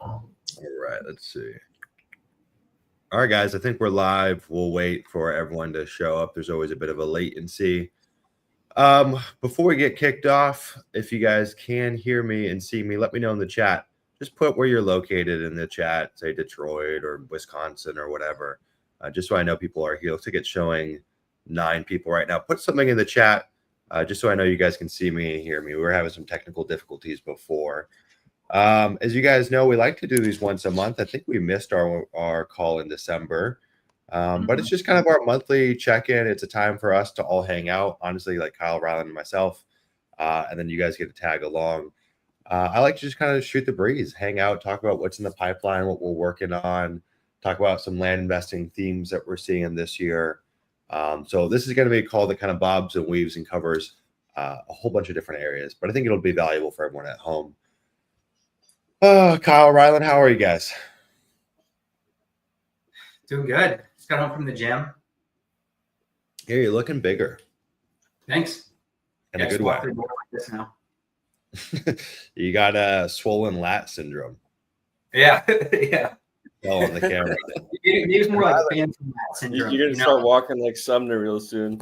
All right, let's see. All right, guys, I think we're live. We'll wait for everyone to show up. There's always a bit of a latency. Before we get kicked off, if you guys can hear me and see me, let me know in the chat. Just put where you're located in the chat, say Detroit or Wisconsin or whatever, just so I know people are here. Looks like it's showing 9 people right now. Put something in the chat, just so I know you guys can see me and hear me. We were having some technical difficulties before. As you guys know, we like to do these once a month. I think we missed our call in December. But it's just kind of our monthly check-in. It's a time for us to all hang out, honestly, like Kyle, Ryland, and myself. And then you guys get to tag along. I like to just kind of shoot the breeze, hang out, talk about what's in the pipeline, what we're working on, talk about some land investing themes that we're seeing this year. So this is going to be a call that kind of bobs and weaves and covers a whole bunch of different areas. But I think it'll be valuable for everyone at home. Kyle, Ryland, how are you guys? Doing good. Just got home from the gym. Yeah, you're looking bigger. Thanks. In a good way. Like this now. You got swollen lat syndrome. Yeah, yeah. Oh, on the camera. Maybe more like phantom lat syndrome. You're gonna start walking like Sumner real soon.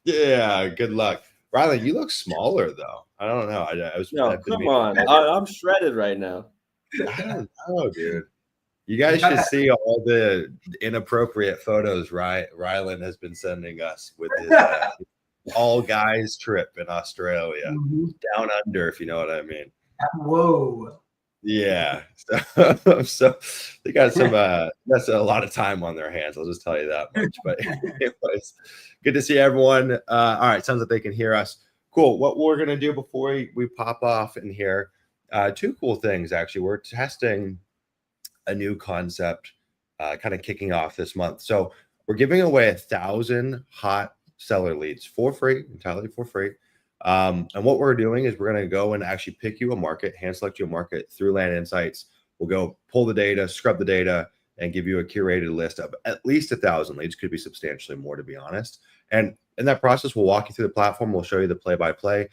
Yeah, good luck. Ryland, you look smaller though. I don't know. Come on. I'm shredded right now. I don't know, dude. You guys should see all the inappropriate photos Ryland has been sending us with his all guys trip in Australia, down under, if you know what I mean. Whoa. Yeah. So they got some that's a lot of time on their hands. I'll just tell you that much. But anyways, good to see everyone. All right, sounds like they can hear us. Cool. What we're gonna do before we pop off in here, 2 cool things actually. We're testing a new concept kind of kicking off this month. So we're giving away 1,000 hot seller leads for free, entirely for free. And what we're doing is we're going to go and actually pick you a market, hand select you a market through Land Insights. We'll go pull the data, scrub the data, and give you a curated list of at least 1,000 leads. Could be substantially more, to be honest. And in that process, we'll walk you through the platform. We'll show you the play-by-play,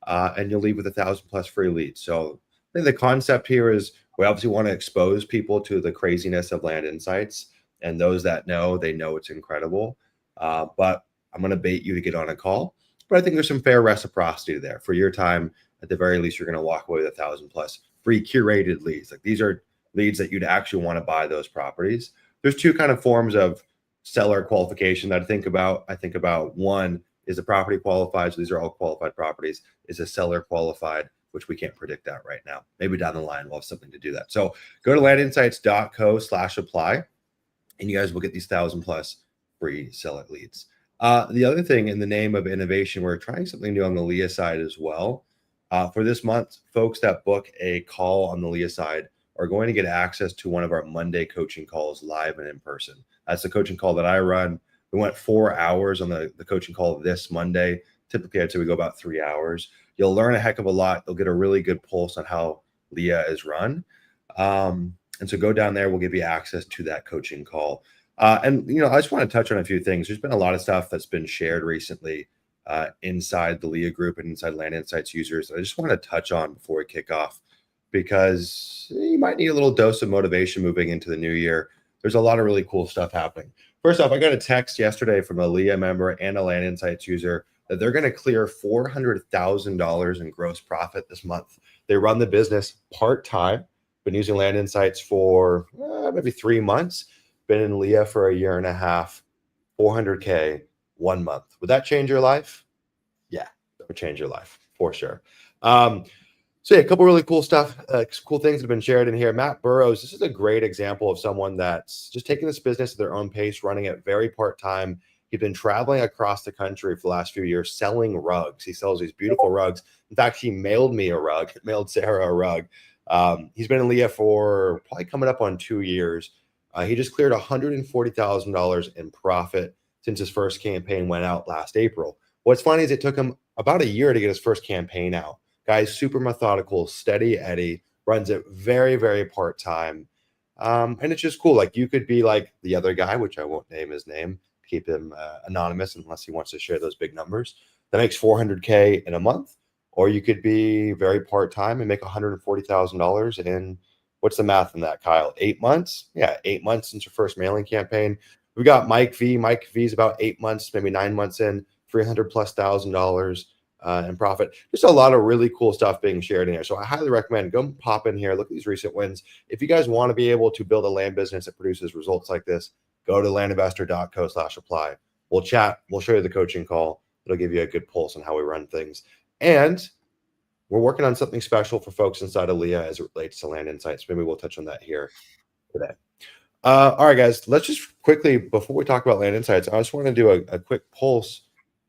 and you'll leave with 1,000 plus free leads. So I think the concept here is we obviously want to expose people to the craziness of Land Insights, and those that know, they know it's incredible. But I'm going to bait you to get on a call. But I think there's some fair reciprocity there. For your time, at the very least, you're going to walk away with 1,000 plus free curated leads. Like these are leads that you'd actually want to buy those properties. There's 2 kind of forms of seller qualification that I think about. I think about one is the property qualified. So these are all qualified properties. Is a seller qualified, which we can't predict that right now. Maybe down the line, we'll have something to do that. So go to landinsights.co/apply, and you guys will get these 1,000 plus free seller leads. The other thing, in the name of innovation, we're trying something new on the Leah side as well. For this month, folks that book a call on the Leah side are going to get access to one of our Monday coaching calls live and in person. That's the coaching call that I run. We went 4 hours on the coaching call this Monday. Typically, I'd say we go about 3 hours. You'll learn a heck of a lot. You'll get a really good pulse on how Leah is run. And so go down there. We'll give you access to that coaching call. And, you know, I just want to touch on a few things. There's been a lot of stuff that's been shared recently inside the Leah group and inside Land Insights users. I just want to touch on before we kick off, because you might need a little dose of motivation moving into the new year. There's a lot of really cool stuff happening. First off, I got a text yesterday from a Leah member and a Land Insights user that they're going to clear $400,000 in gross profit this month. They run the business part-time, been using Land Insights for maybe 3 months, been in Leah for 1.5 years, 400K 1 month. Would that change your life? Yeah, that would change your life for sure. So yeah, a couple really cool stuff, cool things that have been shared in here. Matt Burrows, this is a great example of someone that's just taking this business at their own pace, running it very part-time. He's been traveling across the country for the last few years selling rugs. He sells these beautiful rugs. In fact, he mailed me a rug, mailed Sarah a rug. He's been in Leah for probably coming up on 2 years. He just cleared $140,000 in profit since his first campaign went out last April. What's funny is it took him about 1 year to get his first campaign out. Guy's super methodical, steady Eddie, runs it very, very part-time. And it's just cool. Like you could be like the other guy, which I won't name his name, keep him anonymous unless he wants to share those big numbers, that makes $400K in a month. Or you could be very part-time and make $140,000 in What's the math in that, Kyle? 8 months? Yeah, 8 months since your first mailing campaign. We got Mike V. Mike V is about 8 months, maybe 9 months in, $300,000+ in profit. Just a lot of really cool stuff being shared in here. So I highly recommend go pop in here, look at these recent wins. If you guys want to be able to build a land business that produces results like this, go to landinvestor.co/apply. We'll chat. We'll show you the coaching call. It'll give you a good pulse on how we run things. And we're working on something special for folks inside of Leah as it relates to Land Insights. Maybe we'll touch on that here today. All right, guys, let's just quickly, before we talk about Land Insights, I just want to do a quick pulse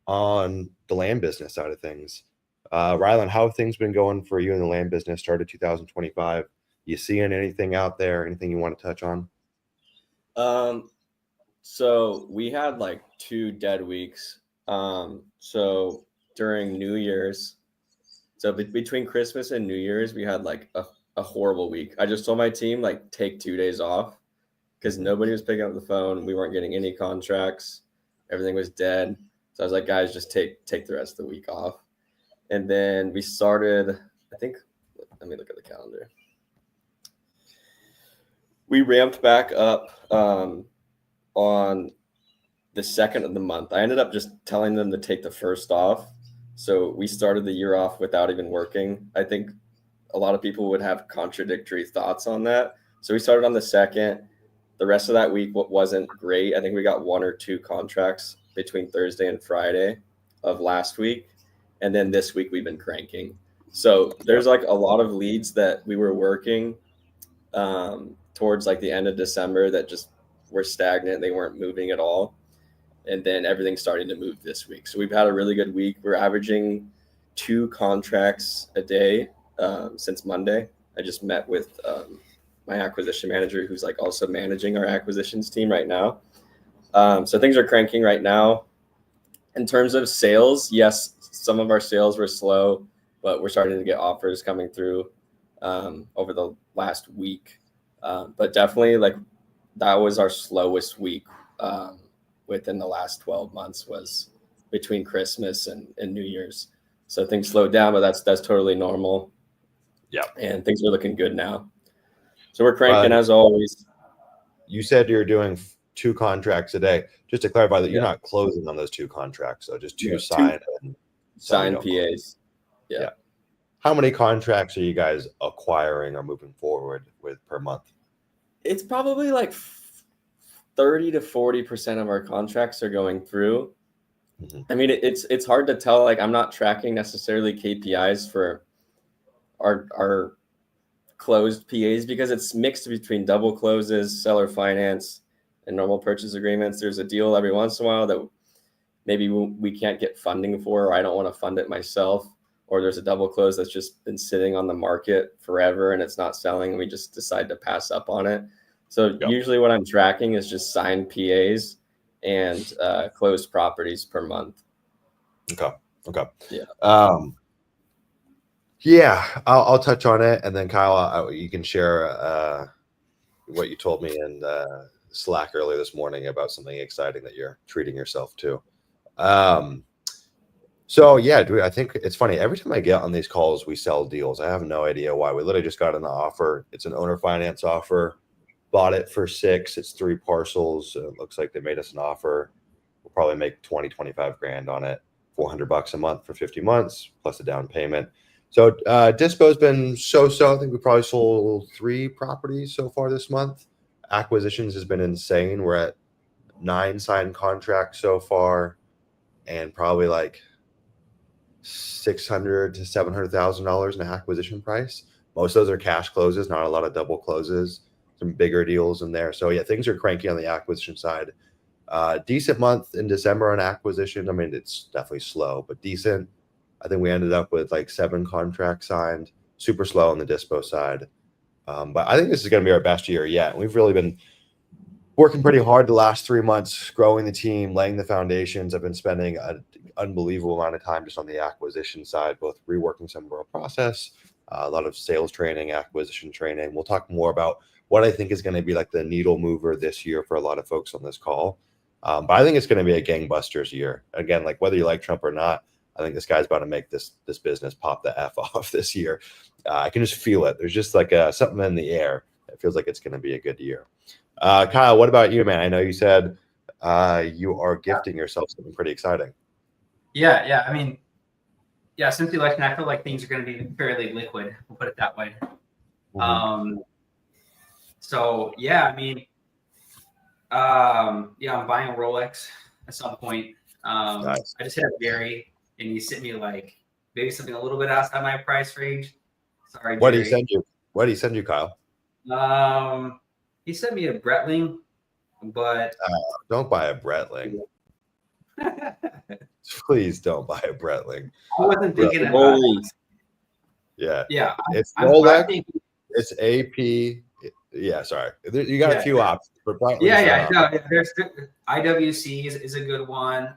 on the land business side of things. Rylan, how have things been going for you in the land business? Started 2025. You seeing anything out there? Anything you want to touch on? So we had like 2 dead weeks. So during New Year's, so between Christmas and New Year's, we had like a horrible week. I just told my team, like, take 2 days off because nobody was picking up the phone. We weren't getting any contracts. Everything was dead. So I was like, guys, just take the rest of the week off. And then we started, I think, let me look at the calendar. We ramped back up on the 2nd of the month. I ended up just telling them to take the 1st off. So we started the year off without even working. I think a lot of people would have contradictory thoughts on that. So we started on the 2nd. The rest of that week wasn't great. I think we got 1 or 2 contracts between Thursday and Friday of last week. And then this week we've been cranking. So there's like a lot of leads that we were working towards like the end of December that just were stagnant. They weren't moving at all. And then everything's starting to move this week. So we've had a really good week. We're averaging 2 contracts a day since Monday. I just met with my acquisition manager, who's like also managing our acquisitions team right now. So things are cranking right now. In terms of sales, yes, some of our sales were slow, but we're starting to get offers coming through over the last week. But definitely, like, that was our slowest week within the last 12 months, was between Christmas and New Year's. So things slowed down, but that's totally normal. Yeah. And things are looking good now. So we're cranking as always. You said you're doing 2 contracts a day. Just to clarify that you're not closing on those 2 contracts, so just 2 signed PAs. Yeah. How many contracts are you guys acquiring or moving forward with per month? It's probably like 30 to 40% of our contracts are going through. Mm-hmm. I mean, it's hard to tell. Like, I'm not tracking necessarily KPIs for our closed PAs because it's mixed between double closes, seller finance, and normal purchase agreements. There's a deal every once in a while that maybe we can't get funding for, or I don't want to fund it myself, or there's a double close that's just been sitting on the market forever and it's not selling, and we just decide to pass up on it. So usually what I'm tracking is just signed PAs and closed properties per month. Okay. Yeah. Yeah, I'll touch on it, and then Kyle, you can share what you told me in Slack earlier this morning about something exciting that you're treating yourself to. So yeah, dude, I think it's funny. Every time I get on these calls, we sell deals. I have no idea why. We literally just got an offer. It's an owner finance offer. Bought it for 6. It's 3 parcels. It looks like they made us an offer. We'll probably make 25 grand on it. $400 a month for 50 months plus a down payment. So Dispo's been so-so. I think we probably sold 3 properties so far this month. Acquisitions has been insane. We're at 9 signed contracts so far, and probably like $600,000 to $700,000 in acquisition price. Most of those are cash closes, not a lot of double closes. Some bigger deals in there. So yeah, things are cranky on the acquisition side. Decent month in December on acquisition. I mean, it's definitely slow, but decent. I think we ended up with like 7 contracts signed. Super slow on the dispo side. But I think this is going to be our best year yet. We've really been working pretty hard the last 3 months, growing the team, laying the foundations. I've been spending an unbelievable amount of time just on the acquisition side, both reworking some of our process, a lot of sales training, acquisition training. We'll talk more about what I think is going to be like the needle mover this year for a lot of folks on this call. But I think it's going to be a gangbusters year. Again, like whether you like Trump or not, I think this guy's about to make this business pop the F off this year. I can just feel it. There's just like something in the air. It feels like it's going to be a good year. Kyle, what about you, man? I know you said you are gifting yourself something pretty exciting. Yeah. I mean, yeah, since the election, I feel like things are going to be fairly liquid. We'll put it that way. So yeah, I mean, I'm buying a Rolex at some point. Nice. I just hit up Gary, and he sent me like maybe something a little bit outside my price range. Sorry, Jerry. What did he send you? What did he send you, Kyle? He sent me a Breitling, but don't buy a Breitling. Please don't buy a Breitling. I wasn't thinking about it. Yeah. It's Rolex. It's AP. Yeah, sorry. You got a few options. But No, there's IWC is a good one.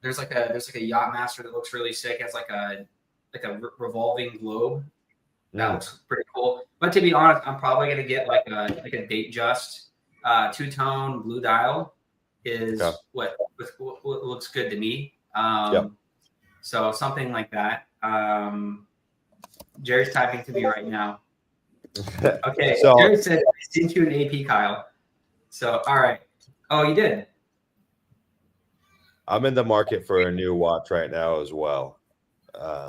There's like a Yachtmaster that looks really sick. It has like a revolving globe. That looks pretty cool. But to be honest, I'm probably gonna get like a date just two-tone blue dial is what looks good to me. So something like that. Jerry's typing to me right now. Okay, so Jerry said I sent you an AP, Kyle. So all right. Oh, you did. I'm in the market for a new watch right now as well. I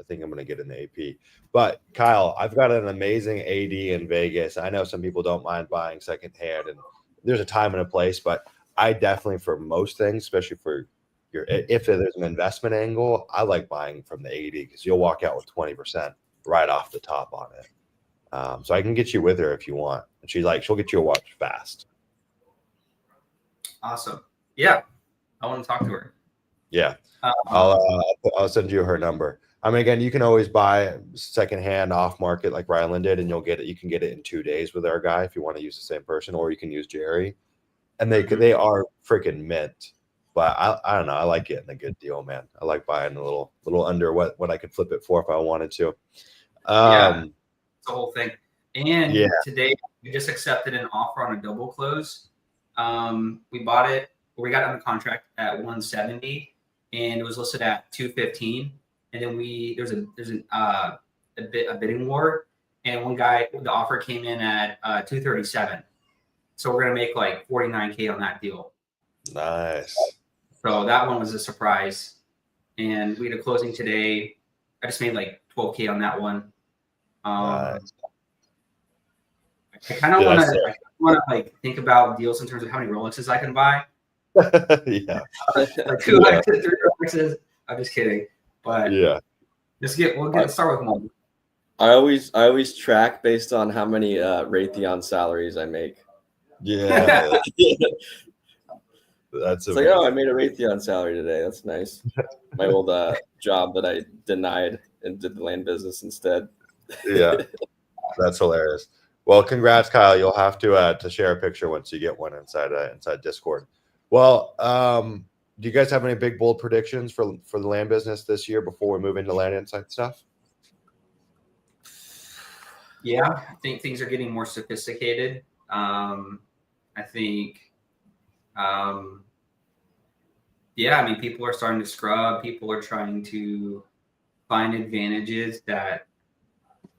think I'm going to get an AP. But Kyle, I've got an amazing AD in Vegas. I know some people don't mind buying secondhand, and there's a time and a place. But I definitely, for most things, especially for if there's an investment angle, I like buying from the AD because you'll walk out with 20% right off the top on it. So I can get you with her if you want. And she'll get you a watch fast. Awesome. Yeah, I want to talk to her. Yeah, I'll send you her number. I mean, again, you can always buy secondhand off market like Ryland did, and you'll get it. You can get it in 2 days with our guy if you want to use the same person, or you can use Jerry. And they are freaking mint. But I don't know. I like getting a good deal, man. I like buying a little under what I could flip it for if I wanted to. It's the whole thing. And today we just accepted an offer on a double close. We bought it. We got it under contract at 170, and it was listed at 215. And then there's a bidding war, and one guy, the offer came in at 237. So we're gonna make like 49K on that deal. Nice. So that one was a surprise, and we had a closing today. I just made like 12K on that one. Nice. I kind of want to like think about deals in terms of how many Rolexes I can buy. Yeah. Like 2 Rolexes, 3 Rolexes. I'm just kidding. But yeah. We'll start with one. I always track based on how many Raytheon salaries I make. Yeah. That's it's like, oh, I made a Raytheon salary today. That's nice. My old job that I denied and did the land business instead. Yeah. That's hilarious. Well, congrats, Kyle. You'll have to share a picture once you get one inside Discord. Well, do you guys have any big bold predictions for the land business this year before we move into land insight stuff? Yeah, I think things are getting more sophisticated. I think, I mean, people are starting to scrub. People are trying to find advantages that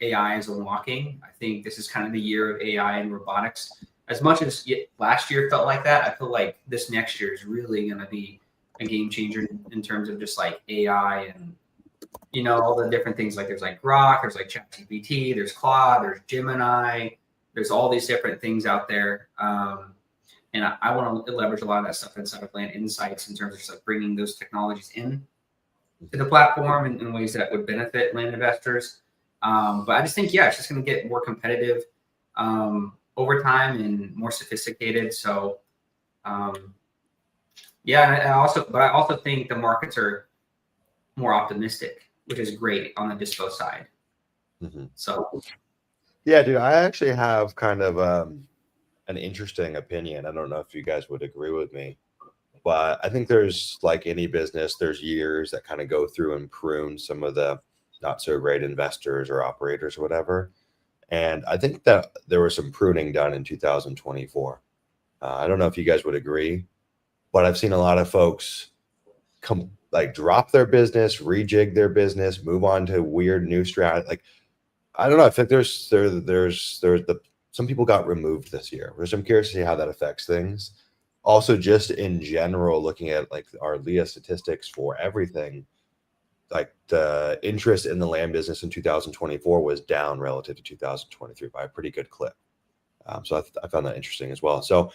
AI is unlocking. I think this is kind of the year of AI and robotics. As much as last year felt like that, I feel like this next year is really going to be a game changer in terms of just like AI and, all the different things. Like there's like Grok, there's like ChatGPT, there's Claude, there's Gemini, there's all these different things out there. And I want to leverage a lot of that stuff inside of Land Insights in terms of just like bringing those technologies in to the platform in ways that would benefit land investors. But I just think, it's just going to get more competitive over time and more sophisticated. So, I also think the markets are more optimistic, which is great on the dispo side. Mm-hmm. So, yeah, dude, I actually have kind of an interesting opinion. I don't know if you guys would agree with me, but I think there's, like any business, there's years that kind of go through and prune some of the not so great investors or operators or whatever. And I think that there was some pruning done in 2024. I don't know if you guys would agree, but I've seen a lot of folks like drop their business, rejig their business, move on to weird new strategy. Like, I don't know. I think there's some people got removed this year, which I'm curious to see how that affects things. Also, just in general, looking at like our LEA statistics for everything, like the interest in the land business in 2024 was down relative to 2023 by a pretty good clip. So I found that interesting as well. So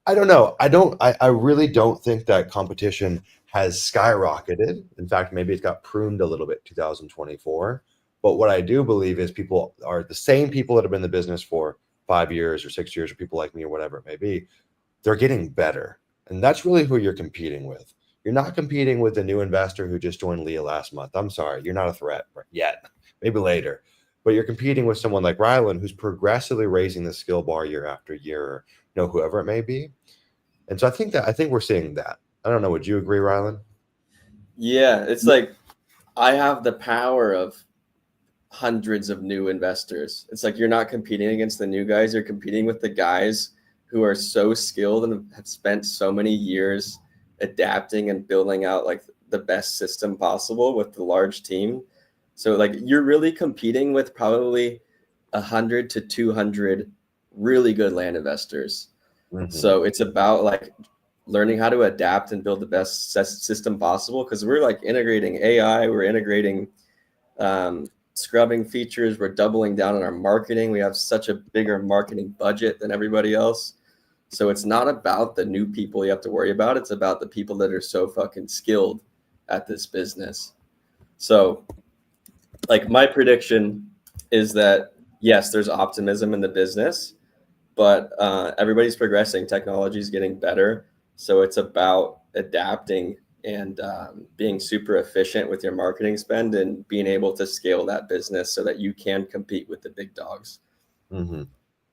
I don't know. I really don't think that competition has skyrocketed. In fact, maybe it got pruned a little bit 2024. But what I do believe is people are the same people that have been in the business for 5 years or 6 years, or people like me or whatever it may be. They're getting better. And that's really who you're competing with. You're not competing with the new investor who just joined LEA last month. I'm sorry, you're not a threat yet. Maybe later. But you're competing with someone like Rylan, who's progressively raising the skill bar year after year, or whoever it may be. And so I think we're seeing that. I don't know. Would you agree, Rylan? Yeah, it's like I have the power of hundreds of new investors. It's like you're not competing against the new guys. You're competing with the guys who are so skilled and have spent so many years adapting and building out like the best system possible with the large team. So like you're really competing with probably 100 to 200 really good land investors. Mm-hmm. So it's about like learning how to adapt and build the best system possible, because we're like integrating AI, we're integrating scrubbing features, we're doubling down on our marketing. We have such a bigger marketing budget than everybody else. So it's not about the new people you have to worry about. It's about the people that are so fucking skilled at this business. So like my prediction is that, yes, there's optimism in the business, but everybody's progressing. Technology is getting better. So it's about adapting and being super efficient with your marketing spend and being able to scale that business so that you can compete with the big dogs. Mm-hmm.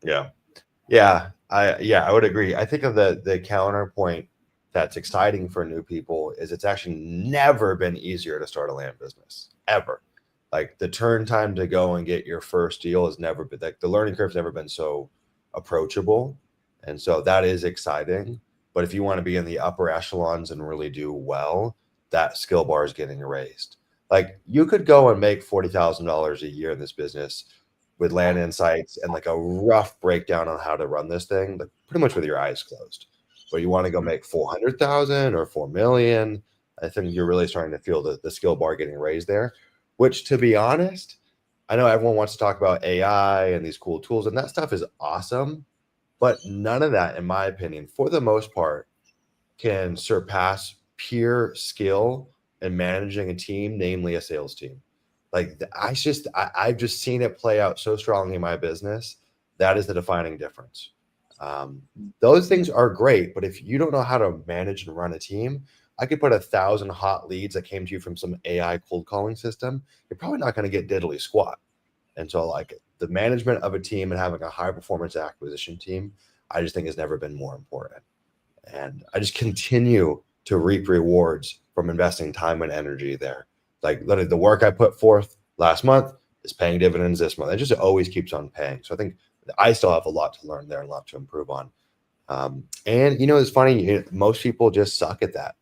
Yeah. I would agree. I think of the counterpoint that's exciting for new people is it's actually never been easier to start a land business, ever. Like the turn time to go and get your first deal has never been, like the learning curve's never been so approachable. And so that is exciting. But if you want to be in the upper echelons and really do well, that skill bar is getting raised. Like you could go and make $40,000 a year in this business with land insights and like a rough breakdown on how to run this thing, like pretty much with your eyes closed. But you want to go make 400,000 or 4 million, I think you're really starting to feel the skill bar getting raised there, which, to be honest, I know everyone wants to talk about AI and these cool tools, and that stuff is awesome. But none of that, in my opinion, for the most part, can surpass pure skill in managing a team, namely a sales team. Like I've just seen it play out so strongly in my business. That is the defining difference. Those things are great, but if you don't know how to manage and run a team, I could put 1,000 hot leads that came to you from some AI cold calling system. You're probably not going to get diddly squat. And so like the management of a team and having a high performance acquisition team, I just think has never been more important. And I just continue to reap rewards from investing time and energy there. Like literally the work I put forth last month is paying dividends this month. It just always keeps on paying. So I think I still have a lot to learn there and a lot to improve on. And it's funny, most people just suck at that.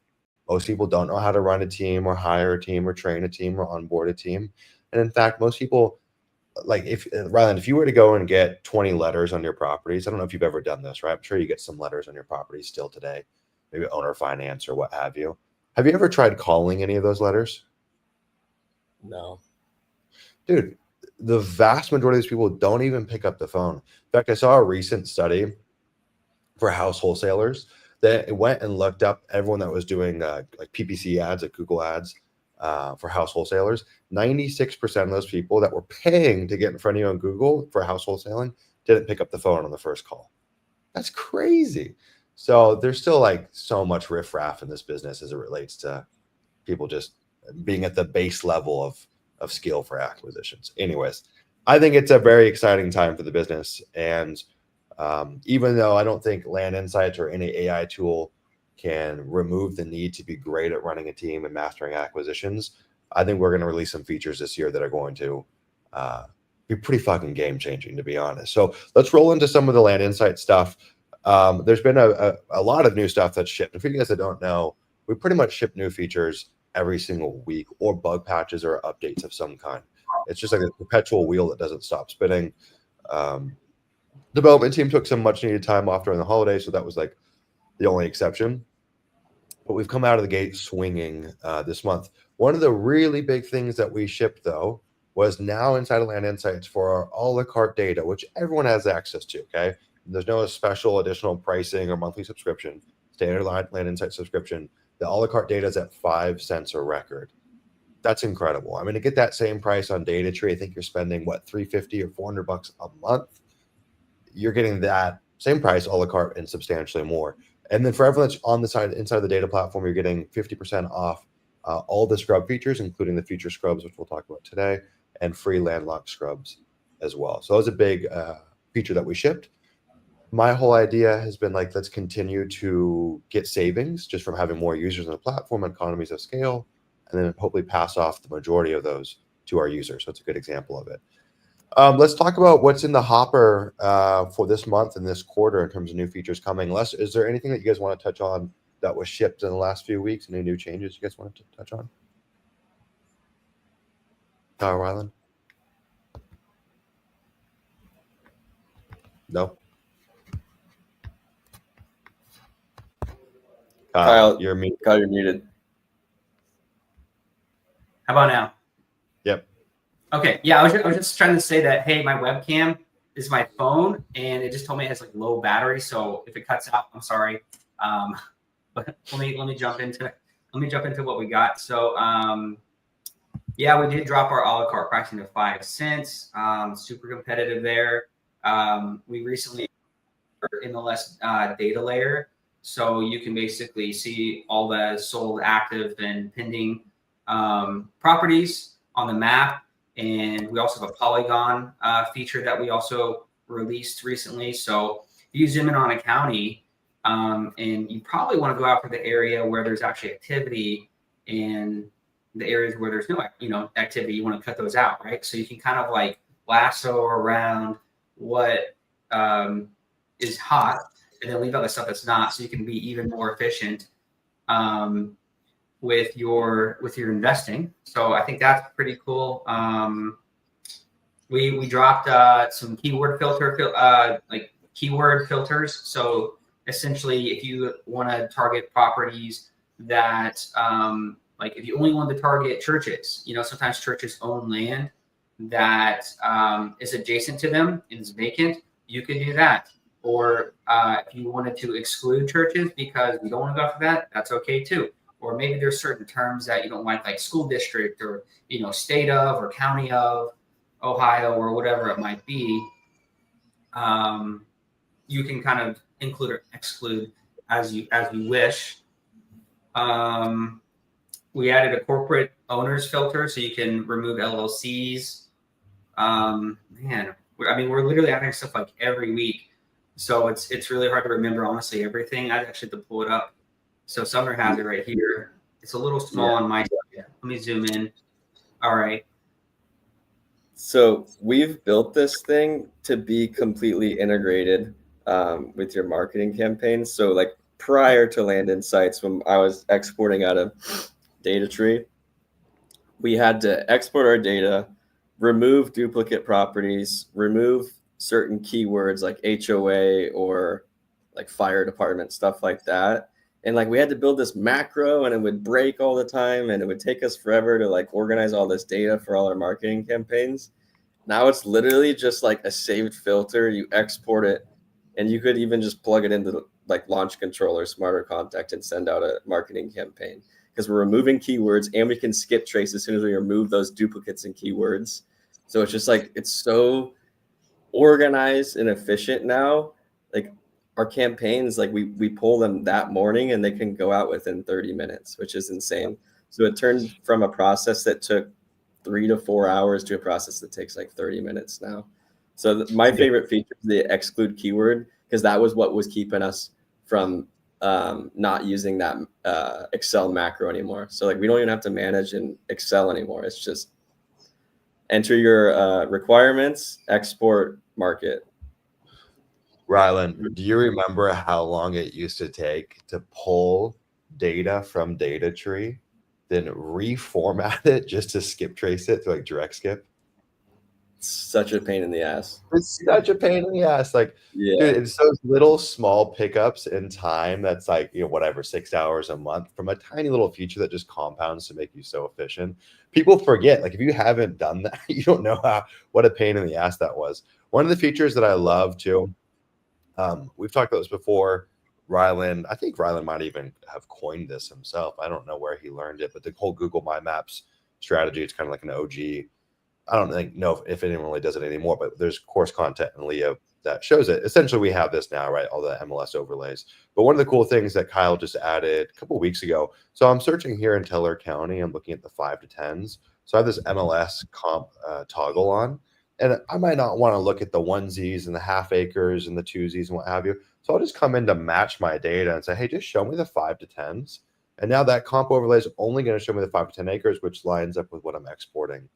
Most people don't know how to run a team or hire a team or train a team or onboard a team. And in fact, most people, like if you were to go and get 20 letters on your properties, I don't know if you've ever done this, right? I'm sure you get some letters on your properties still today, maybe owner finance or what have you. Have you ever tried calling any of those letters? No. Dude, the vast majority of these people don't even pick up the phone. In fact, I saw a recent study for house wholesalers that went and looked up everyone that was doing like PPC ads, like Google ads for house wholesalers. 96% of those people that were paying to get in front of you on Google for house wholesaling didn't pick up the phone on the first call. That's crazy. So there's still like so much riffraff in this business as it relates to people just being at the base level of skill for acquisitions. Anyways, I think it's a very exciting time for the business. And even though I don't think Land Insights or any AI tool can remove the need to be great at running a team and mastering acquisitions, I think we're going to release some features this year that are going to be pretty fucking game changing, to be honest. So let's roll into some of the Land Insights stuff. There's been a lot of new stuff that's shipped. And for you guys that don't know, we pretty much ship new features every single week, or bug patches or updates of some kind. It's just like a perpetual wheel that doesn't stop spinning. Development team took some much needed time off during the holidays, so that was like the only exception. But we've come out of the gate swinging this month. One of the really big things that we shipped, though, was now inside of Land Insights for our a la carte data, which everyone has access to. Okay, there's no special additional pricing or monthly subscription. Standard Land Insights subscription. The a la carte data is at 5 cents a record. That's incredible. I mean, to get that same price on Data Tree, I think you're spending what, $350 or $400 a month. You're getting that same price a la carte and substantially more. And then for everyone that's on the side inside of the data platform, you're getting 50% off all the scrub features, including the future scrubs, which we'll talk about today, and free landlocked scrubs as well. So that was a big feature that we shipped. My whole idea has been like, let's continue to get savings just from having more users on the platform, economies of scale, and then hopefully pass off the majority of those to our users. So it's a good example of it. Let's talk about what's in the hopper for this month and this quarter in terms of new features coming. Les, is there anything that you guys want to touch on that was shipped in the last few weeks? Any new changes you guys wanted to touch on? Tower Island? No? Kyle, you're muted. Kyle, you're muted. How about now? Yep. Okay. Yeah, I was just trying to say that, hey, my webcam is my phone, and it just told me it has like low battery. So if it cuts out, I'm sorry. But let me jump into what we got. So yeah, we did drop our a la carte pricing to 5 cents. Super competitive there. We recently in the less data layer, so you can basically see all the sold, active, and pending properties on the map. And we also have a polygon feature that we also released recently. So if you zoom in on a county, and you probably want to go out for the area where there's actually activity, and the areas where there's no activity, you want to cut those out, right? So you can kind of like lasso around what is hot, and then leave out the stuff that's not, so you can be even more efficient with your investing. So I think that's pretty cool. We dropped some keyword keyword filters. So essentially, if you want to target properties that like if you only want to target churches, sometimes churches own land that is adjacent to them and is vacant, you could do that. Or if you wanted to exclude churches because you don't want to go after that, that's okay too. Or maybe there's certain terms that you don't like school district or state of or county of Ohio or whatever it might be. You can kind of include or exclude as you wish. We added a corporate owners filter, so you can remove LLCs. We're literally adding stuff like every week, so it's really hard to remember honestly everything. I actually have to pull it up. So Sumner has it right here. It's a little small on my side. Let me zoom in. All right. So we've built this thing to be completely integrated with your marketing campaigns. So like prior to Land Insights, when I was exporting out of Data Tree, we had to export our data, remove duplicate properties, remove certain keywords like HOA or like fire department, stuff like that. And like we had to build this macro, and it would break all the time, and it would take us forever to like organize all this data for all our marketing campaigns. Now it's literally just like a saved filter. You export it, and you could even just plug it into like Launch Controller, Smarter Contact, and send out a marketing campaign, because we're removing keywords, and we can skip trace as soon as we remove those duplicates and keywords. So it's just like, it's so organized and efficient now. Like our campaigns, like we pull them that morning and they can go out within 30 minutes, which is insane. So it turned from a process that took 3 to 4 hours to a process that takes like 30 minutes now. So my favorite feature is the exclude keyword, because that was what was keeping us from not using that Excel macro anymore. So like we don't even have to manage in Excel anymore. It's just enter your requirements, export, market. Rylan, do you remember how long it used to take to pull data from Data Tree then reformat it just to skip trace it to like direct skip. It's such a pain in the ass. It's such a pain in the ass. Like, Yeah. dude, it's those little small pickups in time that's like, whatever, 6 hours a month from a tiny little feature that just compounds to make you so efficient. People forget, like, if you haven't done that, you don't know what a pain in the ass that was. One of the features that I love too, we've talked about this before. Ryland, I think Ryland might even have coined this himself. I don't know where he learned it, but the whole Google My Maps strategy, it's kind of like an OG. I don't know if anyone really does it anymore, but there's course content in Leo that shows it. Essentially, we have this now, right? All the MLS overlays. But one of the cool things that Kyle just added a couple of weeks ago. So I'm searching here in Teller County. I'm looking at the 5 to 10s. So I have this MLS comp toggle on, and I might not want to look at the onesies and the half acres and the twosies and what have you. So I'll just come in to match my data and say, hey, just show me the 5 to 10s. And now that comp overlay is only going to show me the 5 to 10 acres, which lines up with what I'm exporting.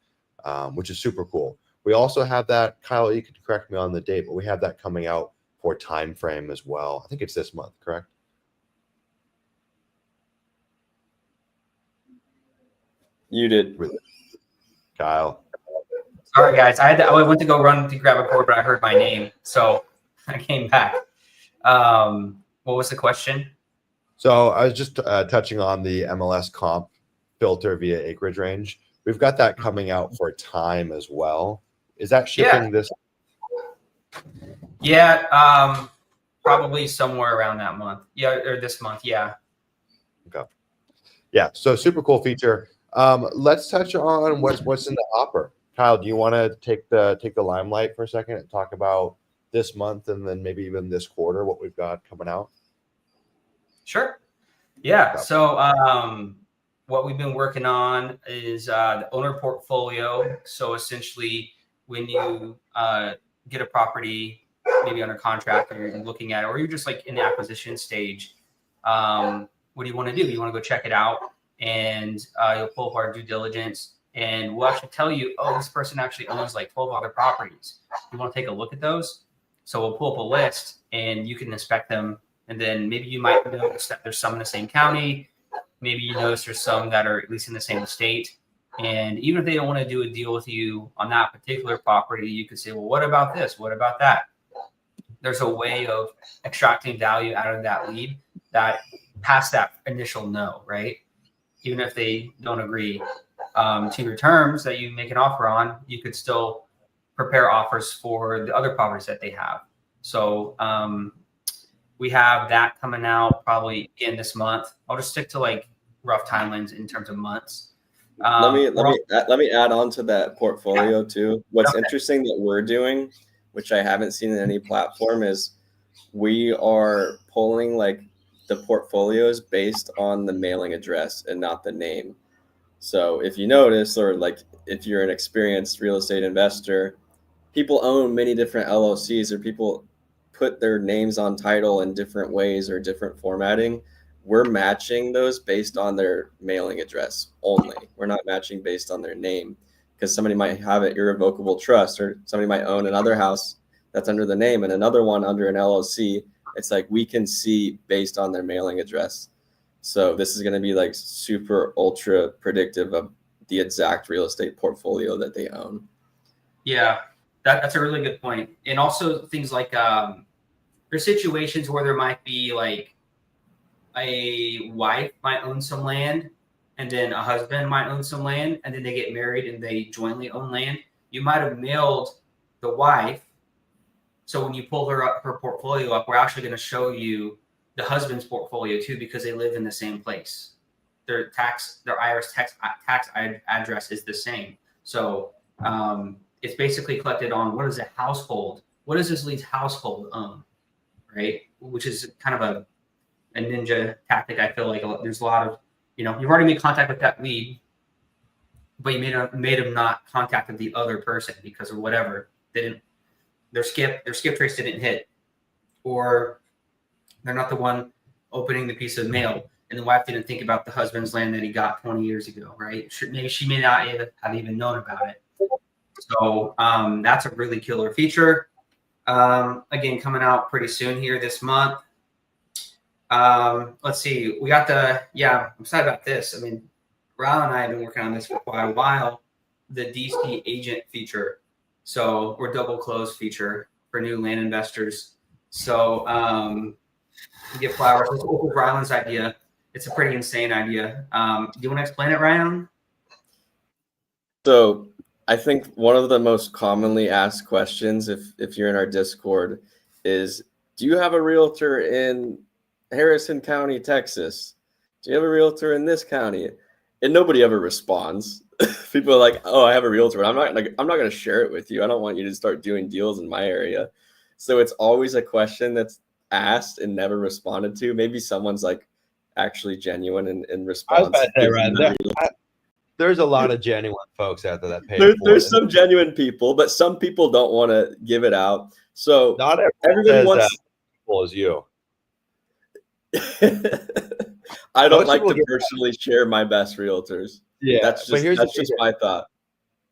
Which is super cool. We also have that, Kyle, you can correct me on the date, but we have that coming out for time frame as well. I think it's this month, correct? You did. Kyle. Sorry, guys. I went to go run to grab a cord, but I heard my name, so I came back. What was the question? So I was just touching on the MLS comp filter via acreage range. We've got that coming out for time as well. Is that shipping this? Yeah, probably somewhere around that month. Yeah, or this month. Yeah. Okay. Yeah. So super cool feature. Let's touch on what's in the hopper. Kyle, do you want to take the limelight for a second and talk about this month and then maybe even this quarter, what we've got coming out? Sure. Yeah. So what we've been working on is the owner portfolio. So essentially, when you get a property, maybe under contract, or you're looking at it, or you're just like in the acquisition stage, what do you want to do? You want to go check it out, and you'll pull up our due diligence, and we'll actually tell you, oh, this person actually owns like 12 other properties. You want to take a look at those? So we'll pull up a list, and you can inspect them, and then maybe you might notice that there's some in the same county. Maybe you notice there's some that are at least in the same state. And even if they don't want to do a deal with you on that particular property, you could say, well, what about this? What about that? There's a way of extracting value out of that lead that past that initial no, right? Even if they don't agree to your terms that you make an offer on, you could still prepare offers for the other properties that they have. So we have that coming out probably in this month. I'll just stick to like rough timelines in terms of months. Let me add on to that portfolio too. What's interesting that we're doing, which I haven't seen in any platform, is we are pulling like the portfolios based on the mailing address and not the name. So if you notice, or like if you're an experienced real estate investor, people own many different LLCs, or people put their names on title in different ways or different formatting. We're matching those based on their mailing address only. We're not matching based on their name, because somebody might have an irrevocable trust, or somebody might own another house that's under the name and another one under an LLC. It's like we can see based on their mailing address. So this is going to be like super ultra predictive of the exact real estate portfolio that they own. Yeah, that's a really good point. And also things like there's situations where there might be like a wife might own some land, and then a husband might own some land, and then they get married and they jointly own land. You might have mailed the wife. So when you pull her portfolio up, we're actually going to show you the husband's portfolio too, because they live in the same place. Their IRS tax address is the same. So it's basically collected on what is a household, what does this lead's household own, right? Which is kind of a ninja tactic. I feel like there's a lot of, you've already made contact with that lead, but you made them not contacted the other person because of whatever. Their skip trace didn't hit, or they're not the one opening the piece of mail, and the wife didn't think about the husband's land that he got 20 years ago, right? Maybe she may not have even known about it. So that's a really killer feature. Again, coming out pretty soon here this month. Let's see. We got I'm excited about this. I mean, Ral and I have been working on this for quite a while, the DC agent feature. So, or double close feature for new land investors. So, you get flowers. This was Ryland's idea. It's a pretty insane idea. Do you want to explain it, Ryan? So I think one of the most commonly asked questions, if you're in our Discord, is, do you have a realtor in Harrison County, Texas? Do you have a realtor in this county? And nobody ever responds. People are like, "Oh, I have a realtor. I'm not going to share it with you. I don't want you to start doing deals in my area." So it's always a question that's asked and never responded to. Maybe someone's like actually genuine in response. I was about to say, Ryan, there's a lot of genuine folks out there that pay. There's some genuine people, but some people don't want to give it out. So not everyone wants as you. I don't like to personally share my best realtors. Yeah, that's just my thought.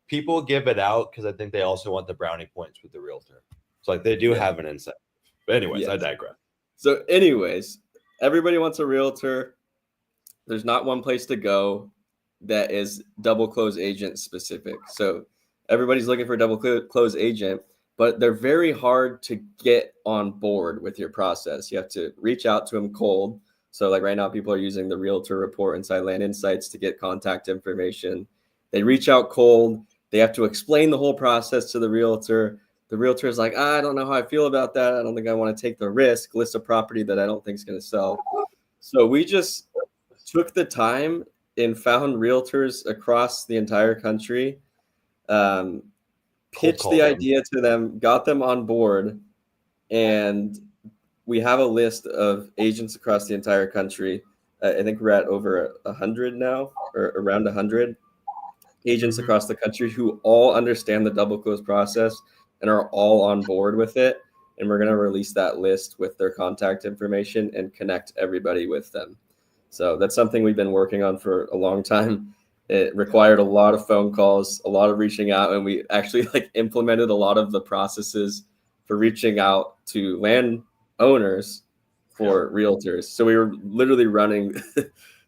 People give it out because I think they also want the brownie points with the realtor. So like they do have an incentive. But anyways, yes. I digress. So anyways, everybody wants a realtor. There's not one place to go that is double close agent specific. So everybody's looking for a double close agent, but they're very hard to get on board with your process. You have to reach out to them cold. So like right now, people are using the realtor report inside Land Insights to get contact information. They reach out cold. They have to explain the whole process to the realtor. The realtor is like, I don't know how I feel about that. I don't think I want to take the risk, list a property that I don't think is going to sell. So we just took the time and found realtors across the entire country, pitched the idea to them, got them on board, and we have a list of agents across the entire country. I think we're at over 100 now, or around 100 agents across the country who all understand the double close process and are all on board with it. And we're going to release that list with their contact information and connect everybody with them. So that's something we've been working on for a long time. It required a lot of phone calls, a lot of reaching out, and we actually implemented a lot of the processes for reaching out to land owners for realtors. So we were literally running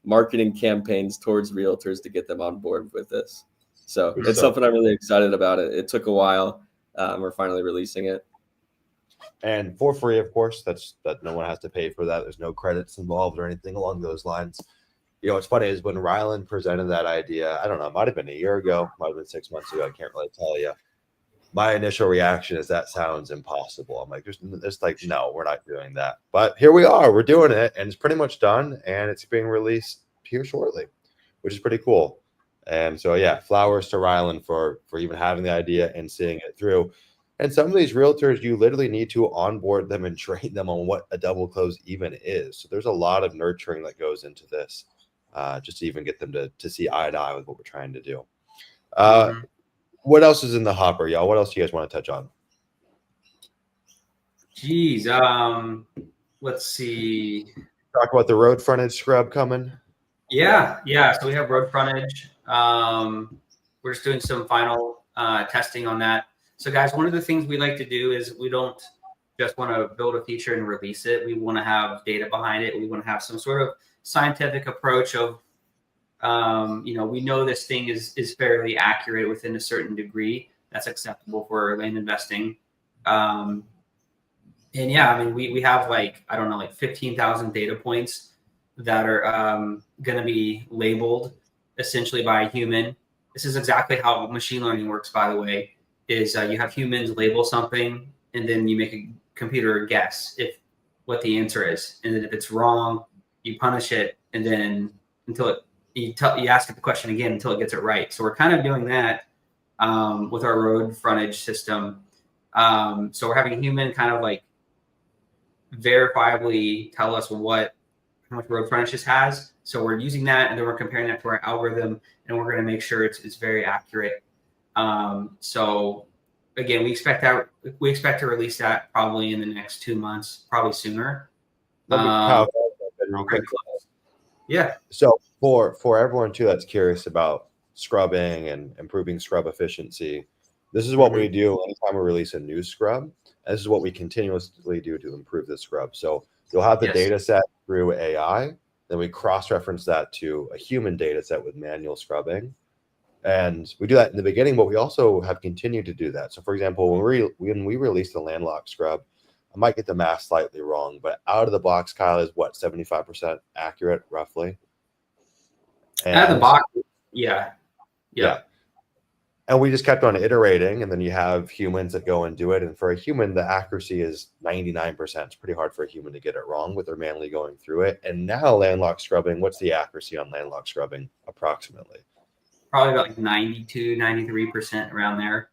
marketing campaigns towards realtors to get them on board with this. So it's something I'm really excited about. It took a while. We're finally releasing it. And for free, of course. That no one has to pay for that. There's no credits involved or anything along those lines. You know, what's funny is when Ryland presented that idea, I don't know, it might have been a year ago, might have been 6 months ago. I can't really tell you. My initial reaction is that sounds impossible. I'm like, there's like, no, we're not doing that. But here we are. We're doing it, and it's pretty much done, and it's being released here shortly, which is pretty cool. And so, yeah, flowers to Ryland for even having the idea and seeing it through. And some of these realtors, you literally need to onboard them and train them on what a double close even is. So there's a lot of nurturing that goes into this, just to even get them to see eye to eye with what we're trying to do. What else is in the hopper, y'all? What else do you guys want to touch on? Geez, let's see. Talk about the road frontage scrub coming. Yeah. So we have road frontage. We're just doing some final testing on that. So guys, one of the things we like to do is we don't just want to build a feature and release it. We want to have data behind it. We want to have some sort of scientific approach of, we know this thing is fairly accurate within a certain degree that's acceptable for land investing. And yeah, I mean, we have 15,000 data points that are going to be labeled essentially by a human. This is exactly how machine learning works, by the way, is you have humans label something and then you make a computer guess what the answer is. And then if it's wrong, you punish it. And then you ask it the question again until it gets it right. So we're kind of doing that with our road frontage system. So we're having a human kind of verifiably tell us how much road frontage this has. So we're using that, and then we're comparing that to our algorithm, and we're going to make sure it's very accurate. So again, we expect to release that probably in the next 2 months, probably sooner. Real quick. Yeah. So for everyone too that's curious about scrubbing and improving scrub efficiency, this is what we do anytime we release a new scrub. This is what we continuously do to improve the scrub. So you'll have the data set through AI. then we cross-reference that to a human data set with manual scrubbing. And we do that in the beginning, but we also have continued to do that. So for example, when we released the landlocked scrub, I might get the math slightly wrong, but out of the box, Kyle, is what, 75% accurate roughly? And out of the box, yeah. And we just kept on iterating, and then you have humans that go and do it. And for a human, the accuracy is 99%. It's pretty hard for a human to get it wrong with their manually going through it. And now landlocked scrubbing, what's the accuracy on landlocked scrubbing approximately? Probably about like 92, 93% around there.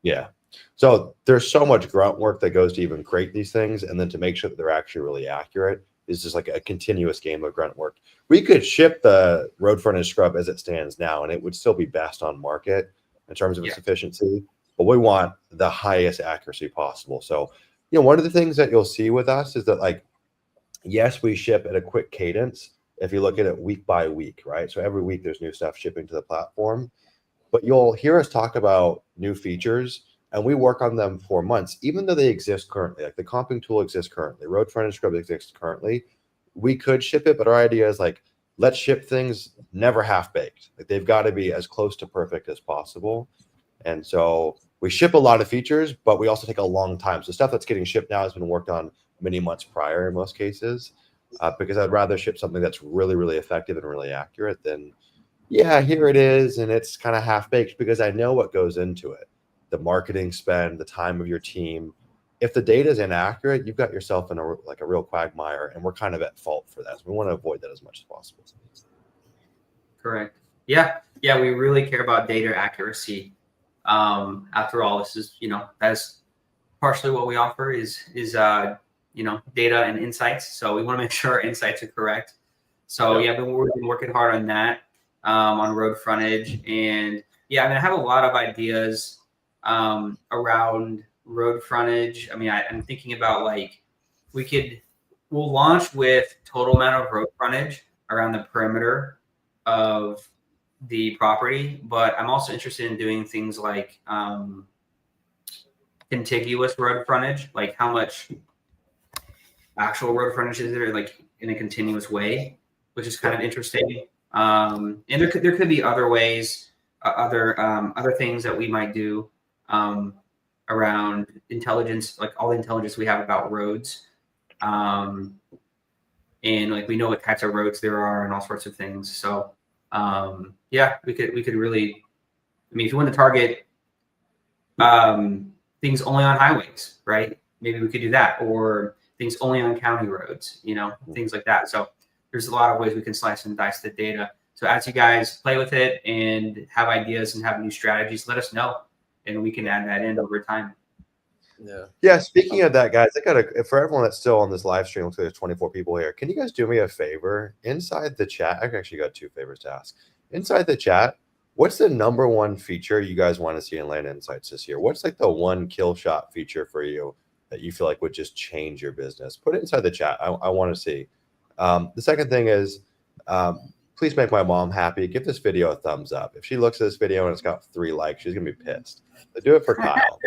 Yeah. So there's so much grunt work that goes to even create these things. And then to make sure that they're actually really accurate is just like a continuous game of grunt work. We could ship the road frontage scrub as it stands now, and it would still be best on market in terms of its efficiency, but we want the highest accuracy possible. So, one of the things that you'll see with us is that, like, yes, we ship at a quick cadence. If you look at it week by week, right? So every week there's new stuff shipping to the platform, but you'll hear us talk about new features, and we work on them for months, even though they exist currently. Like the comping tool exists currently, road frontage scrub exists currently. We could ship it, but our idea is like, let's ship things never half-baked. Like they've got to be as close to perfect as possible. And so we ship a lot of features, but we also take a long time. So stuff that's getting shipped now has been worked on many months prior in most cases, because I'd rather ship something that's really, really effective and really accurate than, here it is, and it's kind of half-baked, because I know what goes into it. The marketing spend, the time of your team. If the data is inaccurate, you've got yourself in a real quagmire, and we're kind of at fault for that. So we want to avoid that as much as possible. Correct. Yeah. We really care about data accuracy. After all, this is, that's partially what we offer is data and insights. So we want to make sure our insights are correct. So we've been working hard on that, on road frontage, and I have a lot of ideas around road frontage. I'm thinking about, like, we'll launch with total amount of road frontage around the perimeter of the property, but I'm also interested in doing things like contiguous road frontage, like how much actual road frontage is there, like in a continuous way, which is kind of interesting. And there could be other ways, other things that we might do around intelligence, like all the intelligence we have about roads, and like we know what types of roads there are and all sorts of things. So we could really, if you want to target things only on highways, right? Maybe we could do that, or things only on county roads, things like that. So there's a lot of ways we can slice and dice the data. So as you guys play with it and have ideas and have new strategies, let us know, and we can add that in over time. Yeah. Speaking of that, guys, for everyone that's still on this live stream, looks like there's 24 people here. Can you guys do me a favor? Inside the chat, I've actually got two favors to ask. Inside the chat, what's the number one feature you guys want to see in Land Insights this year? What's like the one kill shot feature for you that you feel like would just change your business? Put it inside the chat. I want to see. The second thing is, please make my mom happy. Give this video a thumbs up. If she looks at this video and it's got 3 likes, she's going to be pissed. So do it for Kyle.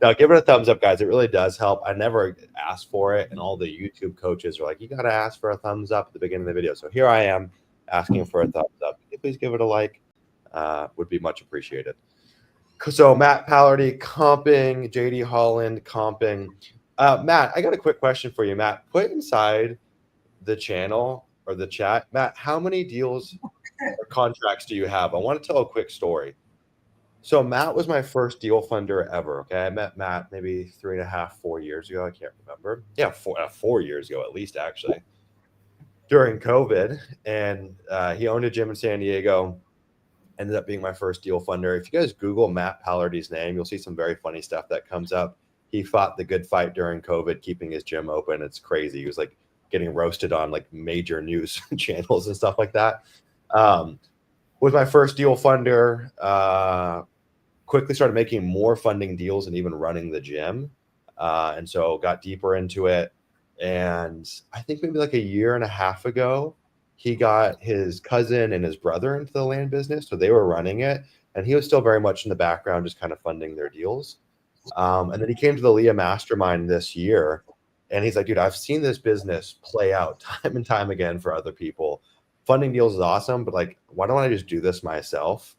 Now, give it a thumbs up, guys. It really does help. I never asked for it, and all the YouTube coaches are like, you got to ask for a thumbs up at the beginning of the video. So here I am asking for a thumbs up. Can you please give it a like? Would be much appreciated. So Matt Pallardy, comping. JD Holland, comping. Matt, I got a quick question for you, Matt. Put inside the channel or the chat, Matt, how many deals or contracts do you have? I want to tell a quick story. So Matt was my first deal funder ever. Okay, I met Matt maybe 3.5, 4 years ago. I can't remember. Yeah, 4 years ago at least, actually, during COVID. And he owned a gym in San Diego. Ended up being my first deal funder. If you guys Google Matt Pallardy's name, you'll see some very funny stuff that comes up. He fought the good fight during COVID, keeping his gym open. It's crazy. He was like getting roasted on like major news channels and stuff like that. Was my first deal funder. Quickly started making more funding deals and even running the gym. And so got deeper into it. And I think maybe like 1.5 years ago, he got his cousin and his brother into the land business. So they were running it. And he was still very much in the background, just kind of funding their deals. And then he came to the Leah Mastermind this year. And he's like, dude, I've seen this business play out time and time again for other people. Funding deals is awesome, but like, why don't I just do this myself?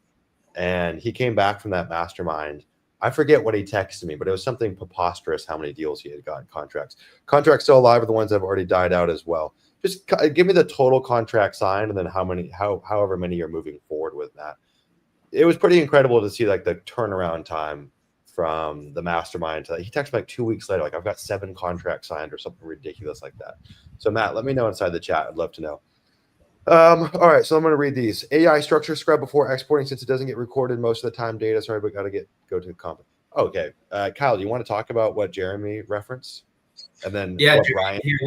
And he came back from that mastermind. I forget what he texted me, but it was something preposterous how many deals he had gotten contracts. Contracts still alive are the ones that have already died out as well. Just give me the total contract signed and then however many you're moving forward with that. It was pretty incredible to see like the turnaround time from the mastermind to he texted me like 2 weeks later, like I've got 7 contracts signed or something ridiculous like that. So Matt, let me know inside the chat. I'd love to know. All right, so I'm going to read these. AI structure scrub before exporting since it doesn't get recorded most of the time data. Sorry, but got to go to the comp. Okay, Kyle, do you want to talk about what Jeremy referenced? And then yeah, Brian. Here,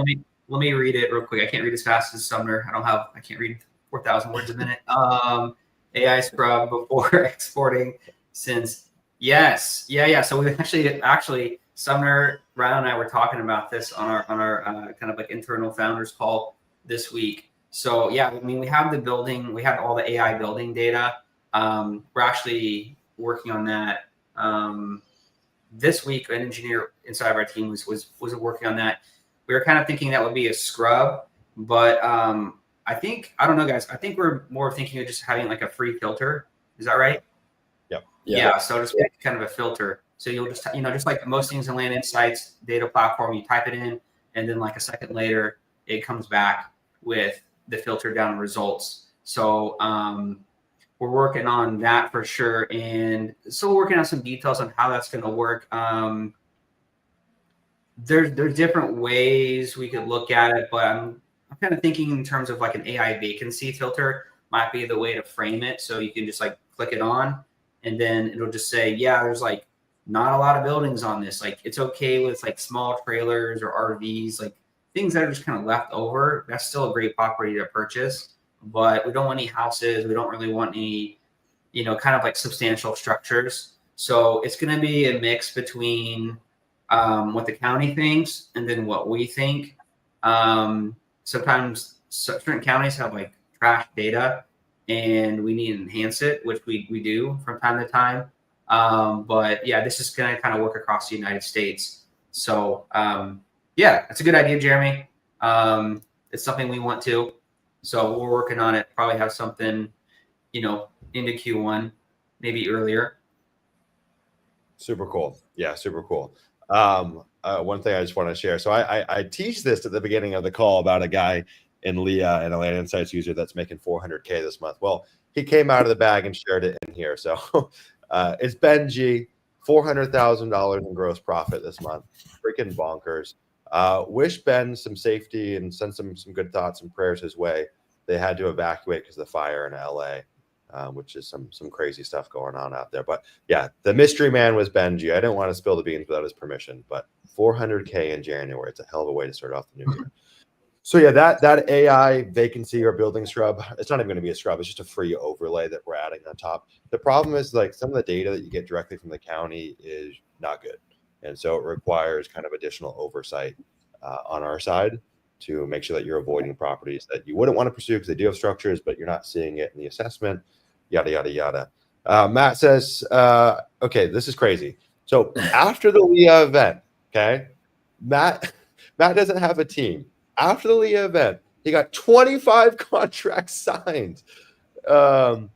let me read it real quick. I can't read as fast as Sumner. I can't read 4,000 words a minute. AI scrub before exporting since yes. So we actually Sumner, Ryan and I were talking about this on our kind of like internal founders call this week. So yeah, I mean, we have the building, we have all the AI building data. We're actually working on that. This week, an engineer inside of our team was working on that. We were kind of thinking that would be a scrub, but I don't know, guys. I think we're more thinking of just having like a free filter. Is that right? Yep. Yeah. So just kind of a filter. So you'll just, just like most things in Land Insights data platform, you type it in, and then like a second later, it comes back with the filter down results. So we're working on that for sure. And so we're working on some details on how that's going to work. There's different ways we could look at it, but I'm kind of thinking in terms of like an AI vacancy filter might be the way to frame it. So you can just like click it on and then it'll just say, yeah, there's like not a lot of buildings on this. Like it's okay with like small trailers or RVs, like things that are just kind of left over. That's still a great property to purchase, but we don't want any houses. We don't really want any, kind of like substantial structures. So it's going to be a mix between what the county thinks and then what we think. Sometimes certain counties have like trash data and we need to enhance it, which we do from time to time. But yeah, this is going to kind of work across the United States. So yeah, that's a good idea, Jeremy. It's something we want to. So we're working on it. Probably have something, into Q1, maybe earlier. Super cool. Yeah, super cool. One thing I just want to share. So I teased this at the beginning of the call about a guy in Leah and a Land Insights user that's making 400K this month. Well, he came out of the bag and shared it in here. So it's Benji, $400,000 in gross profit this month. Freaking bonkers. Wish Ben some safety and send some good thoughts and prayers his way. They had to evacuate because of the fire in LA, which is some crazy stuff going on out there. But yeah, the mystery man was Benji. I didn't want to spill the beans without his permission, but 400K in January. It's a hell of a way to start off the new year. So yeah, that AI vacancy or building scrub, it's not even going to be a scrub. It's just a free overlay that we're adding on top. The problem is like some of the data that you get directly from the county is not good. And so it requires kind of additional oversight on our side to make sure that you're avoiding properties that you wouldn't want to pursue because they do have structures, but you're not seeing it in the assessment, yada, yada, yada. Matt says, okay, this is crazy. So after the Leah event, okay, Matt doesn't have a team. After the Leah event, he got 25 contracts signed. 4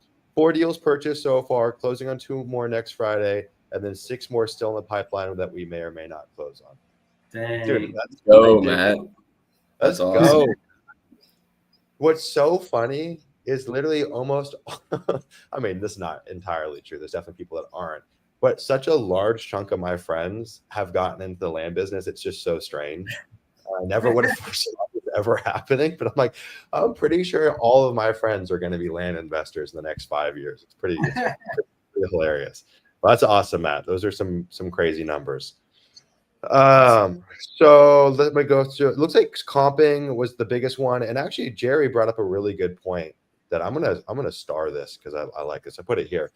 deals purchased so far, closing on 2 more next Friday, and then 6 more still in the pipeline that we may or may not close on. Dang. Dude, let's go, Matt. Let's That's go. awesome. What's so funny is literally almost, I mean, this is not entirely true. There's definitely people that aren't, but such a large chunk of my friends have gotten into the land business. It's just so strange. I never would have foreseen it ever happening, but I'm pretty sure all of my friends are going to be land investors in the next 5 years. It's pretty hilarious. Well, that's awesome, Matt. Those are some crazy numbers. So let me go through. It looks like comping was the biggest one, and actually Jerry brought up a really good point that I'm gonna star this because I like this. I put it here.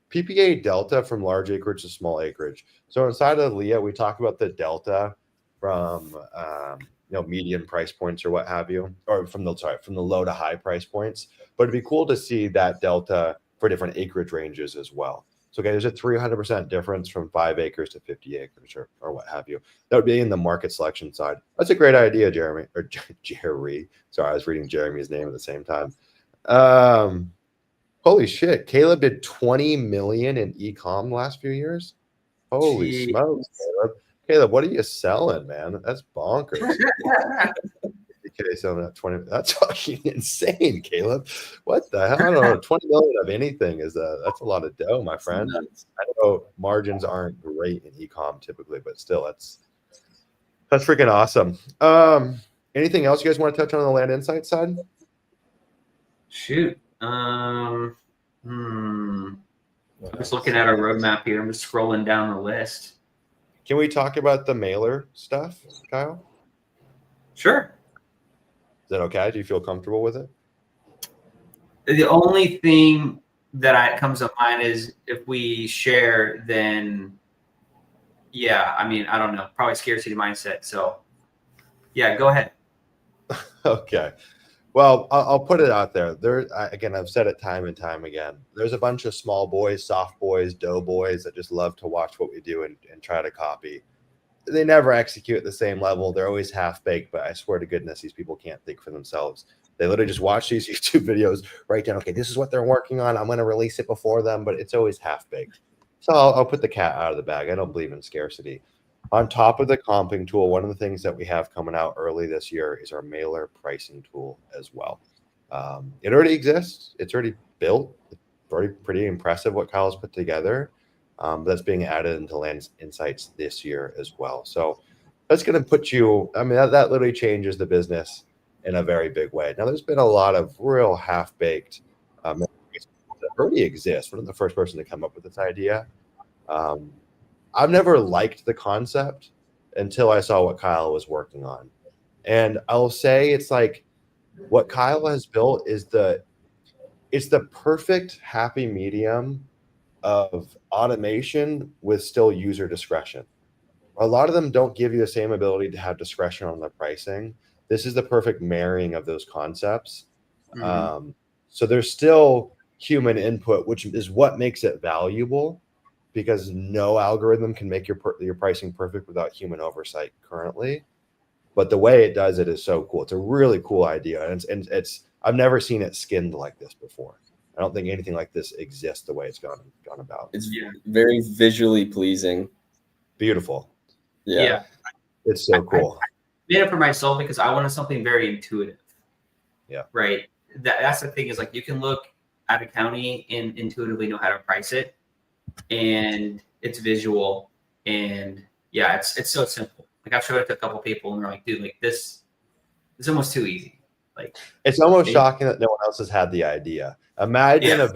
PPA delta from large acreage to small acreage. So inside of Leah, we talk about the delta from median price points or what have you, or from the low to high price points. But it'd be cool to see that delta for different acreage ranges as well. So, okay, there's a 300% difference from 5 acres to 50 acres or what have you. That would be in the market selection side. That's a great idea, Jeremy, or Jerry. Sorry, I was reading Jeremy's name at the same time. Holy shit. Caleb did 20 million in e-com the last few years. Holy Jeez. smokes, Caleb. Caleb, what are you selling, man? That's bonkers. Okay, selling at 20. That's fucking insane, Caleb. What the hell? I don't know. 20 million of anything that's a lot of dough, my friend. I know margins aren't great in e-com typically, but still, that's freaking awesome. Anything else you guys want to touch on the Land Insight side? Shoot. I'm just looking at our roadmap here. I'm just scrolling down the list. Can we talk about the mailer stuff, Kyle? Sure. Is that okay? Do you feel comfortable with it? The only thing that comes to mind is if we share, then yeah, I mean, I don't know, probably scarcity mindset. So yeah, go ahead. Okay. Well, I'll put it out there. Again, I've said it time and time again. There's a bunch of small boys, soft boys, dough boys that just love to watch what we do and try to copy. They never execute at the same level. They're always half-baked, but I swear to goodness, these people can't think for themselves. They literally just watch these YouTube videos, write down, okay, this is what they're working on. I'm going to release it before them, but it's always half-baked. So I'll put the cat out of the bag. I don't believe in scarcity. On top of the comping tool, one of the things that we have coming out early this year is our mailer pricing tool as well. It already exists. It's already built. It's already pretty impressive what Kyle's put together. That's being added into Land Insights this year as well. So that's going to put you, I mean, that literally changes the business in a very big way. Now, there's been a lot of real half-baked that already exist. One of the first person to come up with this idea. I've never liked the concept until I saw what Kyle was working on. And I'll say it's like what Kyle has built is it's the perfect happy medium of automation with still user discretion. A lot of them don't give you the same ability to have discretion on the pricing. This is the perfect marrying of those concepts. Mhm. So there's still human input, which is what makes it valuable, because no algorithm can make your pricing perfect without human oversight currently. But the way it does it is so cool. It's a really cool idea, and it's I've never seen it skinned like this before. I don't think anything like this exists the way it's gone about. It's very visually pleasing. Beautiful. Yeah. It's so cool. I made it for myself because I wanted something very intuitive. Yeah. Right. That's the thing is like you can look at a county and intuitively know how to price it, and it's visual, and yeah, it's so simple. Like I've showed it to a couple people and they're like, dude, like this is almost too easy. Like it's almost shocking that no one else has had the idea. Imagine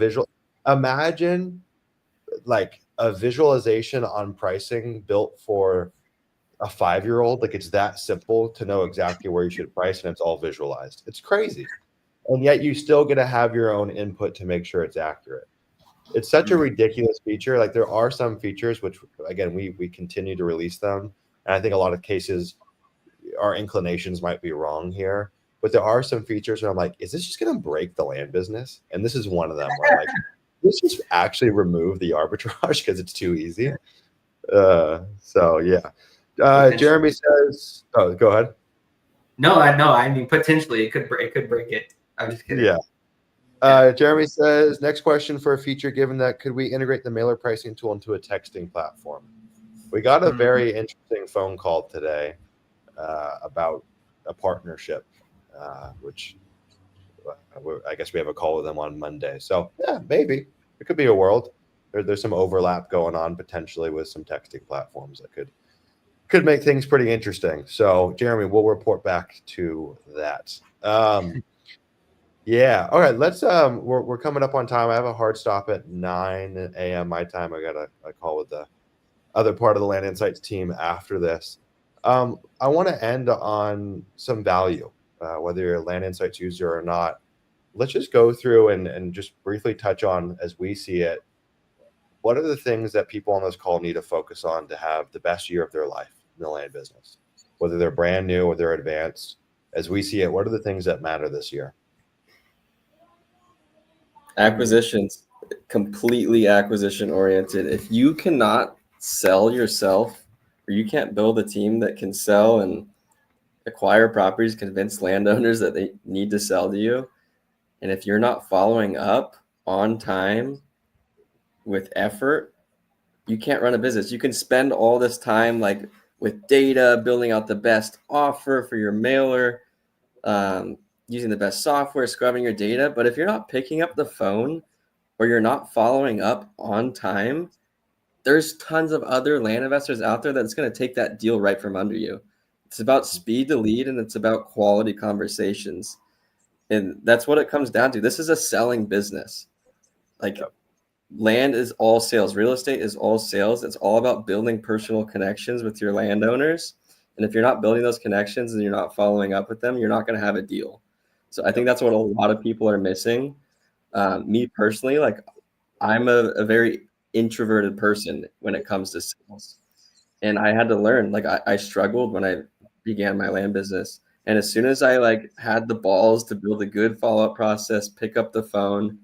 imagine like a visualization on pricing built for a 5-year-old. Like it's that simple to know exactly where you should price, and it's all visualized. It's crazy. And yet you still get to have your own input to make sure it's accurate. It's such a ridiculous feature. Like there are some features which, again, we continue to release them, and I think a lot of cases our inclinations might be wrong here. But there are some features where I'm like, is this just going to break the land business? And this is one of them where I'm like, let's just actually remove the arbitrage because it's too easy. So yeah. Jeremy says, oh, go ahead. No, I mean potentially it could break it. I'm just kidding. Yeah. Jeremy says, next question for a feature, given that could we integrate the mailer pricing tool into a texting platform? We got a very interesting phone call today about a partnership, which I guess we have a call with them on Monday. So yeah, maybe it could be a world. There's some overlap going on potentially with some texting platforms that could make things pretty interesting. So Jeremy, we'll report back to that. Yeah. All right. Let's we're coming up on time. I have a hard stop at 9 a.m. my time. I got a call with the other part of the Land Insights team after this. I want to end on some value, whether you're a Land Insights user or not. Let's just go through and just briefly touch on, as we see it, what are the things that people on this call need to focus on to have the best year of their life in the land business, whether they're brand new or they're advanced. As we see it, what are the things that matter this year? Acquisitions. completely acquisition oriented. If you cannot sell yourself, or you can't build a team that can sell and acquire properties, convince landowners that they need to sell to you, and if you're not following up on time with effort, you can't run a business. You can spend all this time like with data, building out the best offer for your mailer, using the best software, scrubbing your data. But if you're not picking up the phone or you're not following up on time, there's tons of other land investors out there that's going to take that deal right from under you. It's about speed to lead, and it's about quality conversations. And that's what it comes down to. This is a selling business. Like, land is all sales. Real estate is all sales. It's all about building personal connections with your landowners. And if you're not building those connections and you're not following up with them, you're not going to have a deal. So I think that's what a lot of people are missing. Me personally, like, I'm a very introverted person when it comes to sales. And I had to learn, like, I struggled when I began my land business. And as soon as I like had the balls to build a good follow-up process, pick up the phone,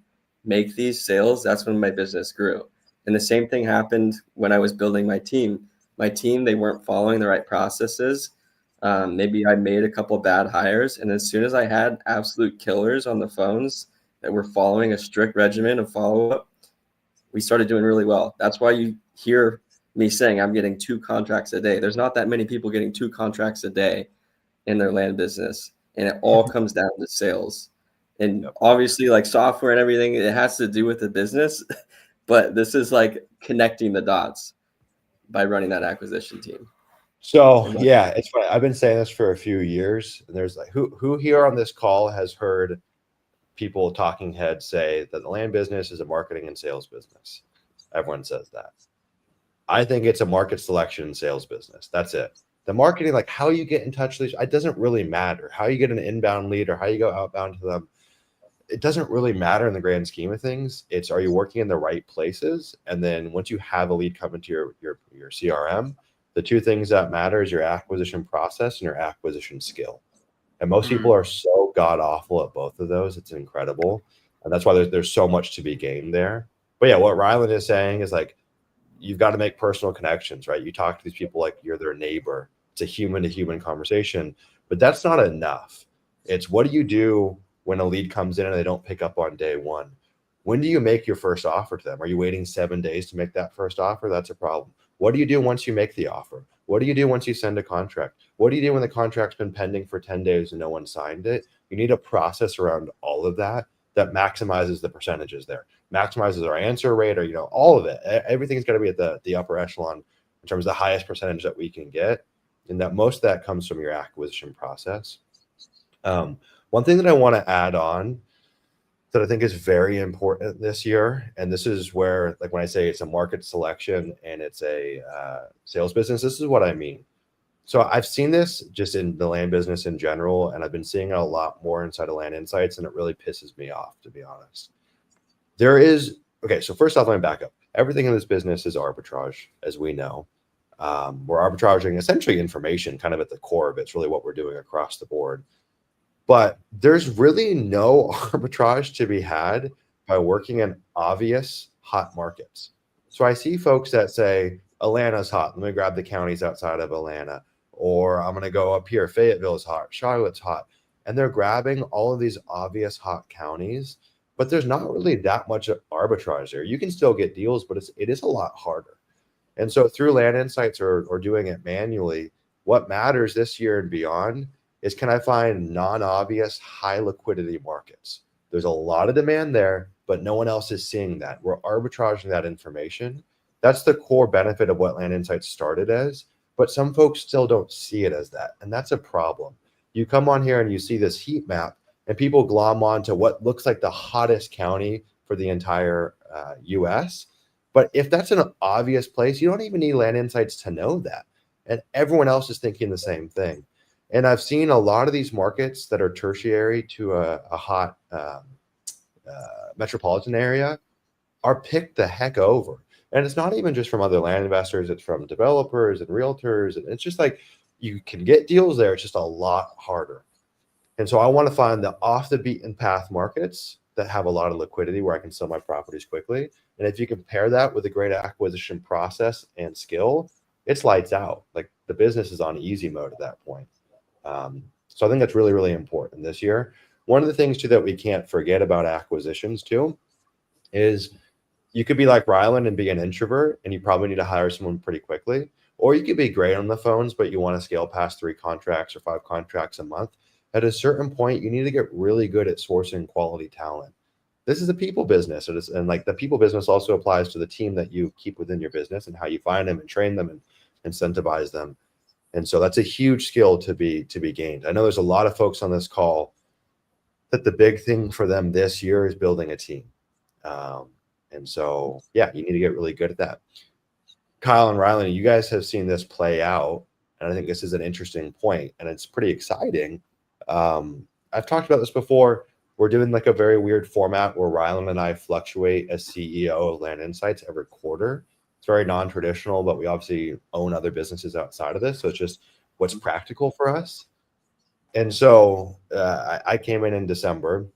make these sales, that's when my business grew. And the same thing happened when I was building my team. My team, they weren't following the right processes. Maybe I made a couple bad hires. And as soon as I had absolute killers on the phones that were following a strict regimen of follow-up, we started doing really well. That's why you hear me saying I'm getting 2 contracts a day. There's not that many people getting 2 contracts a day in their land business. And it all comes down to sales. And obviously, like, software and everything, it has to do with the business. But this is like connecting the dots by running that acquisition team. So yeah, it's funny. I've been saying this for a few years, and there's like who here on this call has heard people talking heads say that the land business is a marketing and sales business? Everyone says that. I think it's a market selection and sales business. That's it. The marketing, like how you get in touch with these, it doesn't really matter. How you get an inbound lead or how you go outbound to them, it doesn't really matter in the grand scheme of things. It's, are you working in the right places? And then once you have a lead come into your CRM, the 2 things that matter is your acquisition process and your acquisition skill. And most people are so god awful at both of those. It's incredible. And that's why there's so much to be gained there. But yeah, what Ryland is saying is like, you've got to make personal connections, right? You talk to these people like you're their neighbor. It's a human to human conversation, but that's not enough. It's, what do you do when a lead comes in and they don't pick up on day 1? When do you make your first offer to them? Are you waiting 7 days to make that first offer? That's a problem. What do you do once you make the offer? What do you do once you send a contract? What do you do when the contract's been pending for 10 days and no one signed it? You need a process around all of that maximizes the percentages there, maximizes our answer rate, or, you know, all of it. Everything's got to be at the upper echelon in terms of the highest percentage that we can get. And that most of that comes from your acquisition process. One thing that I want to add on that I think is very important this year, and this is where, like, when I say it's a market selection and it's a sales business, this is what I mean. So I've seen this just in the land business in general, and I've been seeing it a lot more inside of Land Insights, and it really pisses me off, to be honest. Okay, so first off, let me back up. Everything in this business is arbitrage, as we know. We're arbitraging essentially information kind of at the core of it. It's really what we're doing across the board. But there's really no arbitrage to be had by working in obvious hot markets. So I see folks that say, Atlanta's hot. Let me grab the counties outside of Atlanta. Or I'm going to go up here. Fayetteville is hot. Charlotte's hot. And they're grabbing all of these obvious hot counties, but there's not really that much arbitrage there. You can still get deals, but it is a lot harder. And so through Land Insights or doing it manually, what matters this year and beyond is, can I find non-obvious high liquidity markets? There's a lot of demand there, but no one else is seeing that. We're arbitraging that information. That's the core benefit of what Land Insights started as, but some folks still don't see it as that. And that's a problem. You come on here and you see this heat map and people glom on to what looks like the hottest county for the entire US. But if that's an obvious place, you don't even need Land Insights to know that. And everyone else is thinking the same thing. And I've seen a lot of these markets that are tertiary to a hot metropolitan area are picked the heck over. And it's not even just from other land investors, it's from developers and realtors. And it's just like, you can get deals there. It's just a lot harder. And so I want to find the off the beaten path markets that have a lot of liquidity where I can sell my properties quickly. And if you compare that with a great acquisition process and skill, it's lights out. Like the business is on easy mode at that point. So I think that's really, really important this year. One of the things too that we can't forget about acquisitions too is you could be like Rylan and be an introvert, and you probably need to hire someone pretty quickly. Or you could be great on the phones, but you want to scale past 3 contracts or 5 contracts a month. At a certain point, you need to get really good at sourcing quality talent. This is a people business, and like the people business also applies to the team that you keep within your business and how you find them and train them and incentivize them. And so that's a huge skill to be gained. I know there's a lot of folks on this call that the big thing for them this year is building a team. And so, yeah, you need to get really good at that. Kyle and Rylan, you guys have seen this play out, and I think this is an interesting point, and it's pretty exciting. I've talked about this before. We're doing like a very weird format where Rylan and I fluctuate as CEO of Land Insights every quarter. It's very non-traditional, but we obviously own other businesses outside of this, so it's just what's practical for us. And so I came in December.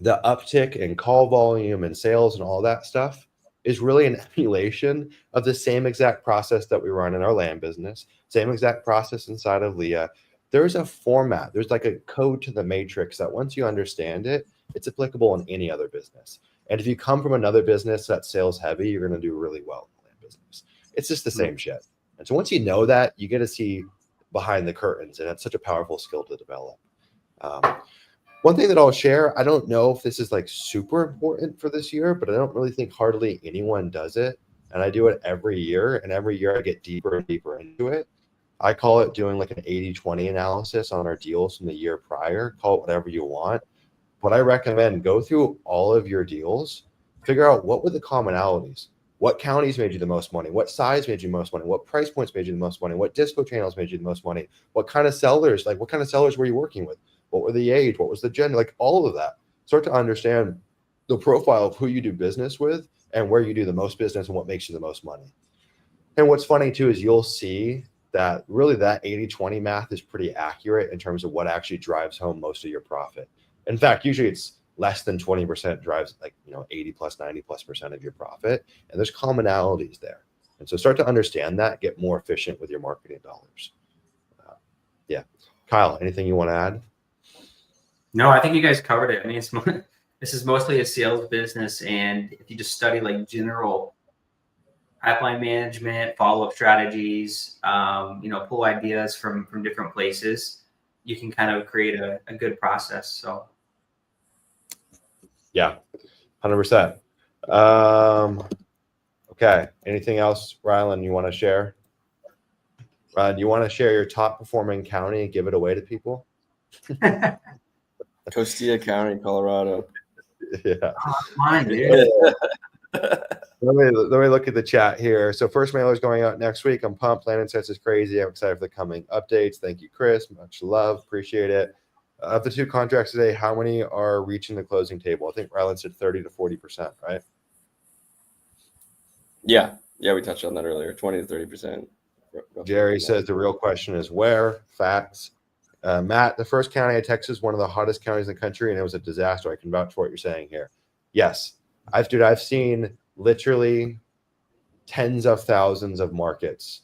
The uptick in call volume and sales and all that stuff is really an emulation of the same exact process that we run in our land business, same exact process inside of Leah. There's a format, there's like a code to the matrix that once you understand it, it's applicable in any other business. And if you come from another business that's sales heavy, you're going to do really well in the land business. It's just the same shit. And so once you know that, you get to see behind the curtains, and it's such a powerful skill to develop. One thing that I'll share, I don't know if this is like super important for this year, but I don't really think hardly anyone does it. And I do it every year, and every year I get deeper and deeper into it. I call it doing like an 80-20 analysis on our deals from the year prior. Call it whatever you want. What I recommend, go through all of your deals, figure out what were the commonalities. What counties made you the most money? What size made you the most money? What price points made you the most money? What disco channels made you the most money? What kind of sellers, like what kind of sellers were you working with? What were the age? What was the gender? Like all of that. Start to understand the profile of who you do business with and where you do the most business and what makes you the most money. And what's funny too is you'll see that really that 80-20 math is pretty accurate in terms of what actually drives home most of your profit. In fact, usually it's less than 20% drives like, 80 plus 90 plus percent of your profit. And there's commonalities there. And so start to understand that, get more efficient with your marketing dollars. Yeah. Kyle, anything you want to add? No, I think you guys covered it. I mean, this is mostly a sales business, and if you just study like general pipeline management, follow-up strategies, pull ideas from different places, you can kind of create a good process. So, yeah, 100%. Okay. Anything else, Rylan, you want to share? Rylan, do you want to share your top performing county and give it away to people? Costilla County, Colorado. Yeah. Oh, mine, dude. Let me look at the chat here. So first mailer is going out next week. I'm pumped. Land Insights is crazy. I'm excited for the coming updates. Thank you, Chris. Much love. Appreciate it. Of the 2 contracts today, how many are reaching the closing table? I think Rylan said 30 to 40%, right? Yeah, we touched on that earlier. 20 to 30%. Jerry says the real question is where? Facts. Matt, the first county I texted is one of the hottest counties in the country, and it was a disaster. I can vouch for what you're saying here. Yes, I've seen literally tens of thousands of markets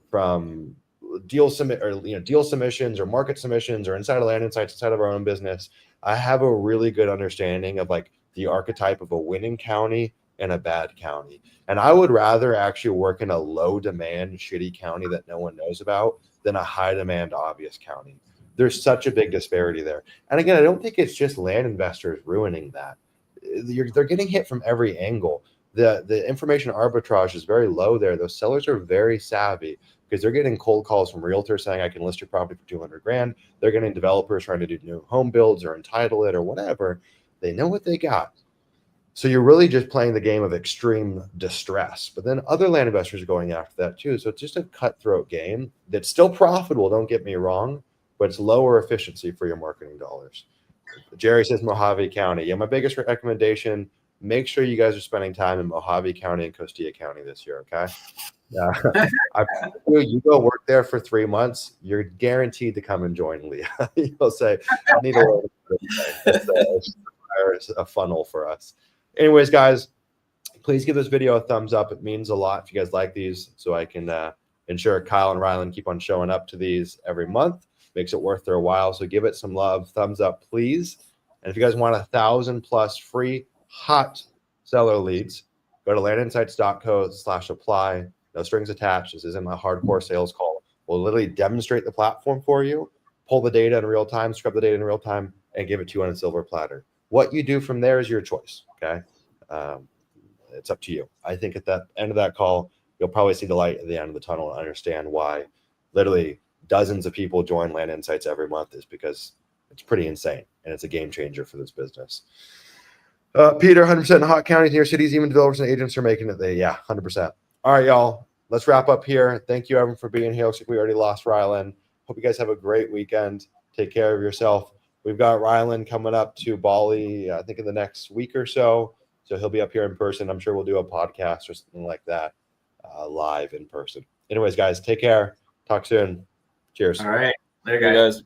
from deal submissions or market submissions or inside of Land Insights, inside of our own business. I have a really good understanding of like the archetype of a winning county and a bad county. And I would rather actually work in a low demand, shitty county that no one knows about than a high demand, obvious county. There's such a big disparity there. And again, I don't think it's just land investors ruining that. They're getting hit from every angle. The information arbitrage is very low there. Those sellers are very savvy because they're getting cold calls from realtors saying, I can list your property for 200 grand. They're getting developers trying to do new home builds or entitle it or whatever. They know what they got. So you're really just playing the game of extreme distress. But then other land investors are going after that too. So it's just a cutthroat game that's still profitable, don't get me wrong, but it's lower efficiency for your marketing dollars. Jerry says Mojave County. Yeah, my biggest recommendation, make sure you guys are spending time in Mojave County and Costilla County this year, okay? You go work there for 3 months, you're guaranteed to come and join Leah. You'll say, I need a little bit of fire a funnel for us. Anyways, guys, please give this video a thumbs up. It means a lot if you guys like these, so I can ensure Kyle and Rylan keep on showing up to these every month. Makes it worth their while. So give it some love, thumbs up, please. And if you guys want 1,000+ free hot seller leads, go to landinsights.co/apply. No strings attached. This isn't a hardcore sales call. We'll literally demonstrate the platform for you, pull the data in real time, scrub the data in real time, and give it to you on a silver platter. What you do from there is your choice. Okay. It's up to you. I think at the end of that call, you'll probably see the light at the end of the tunnel and understand why literally dozens of people join Land Insights every month is because it's pretty insane and it's a game changer for this business. Peter, 100% in hot counties, near cities, even developers and agents are making it. 100%. All right, y'all. Let's wrap up here. Thank you, everyone, for being here. Looks like we already lost Rylan. Hope you guys have a great weekend. Take care of yourself. We've got Rylan coming up to Bali, I think in the next week or so. So he'll be up here in person. I'm sure we'll do a podcast or something like that live in person. Anyways, guys, take care. Talk soon. Cheers. All right. Later, Hey, guys. guys.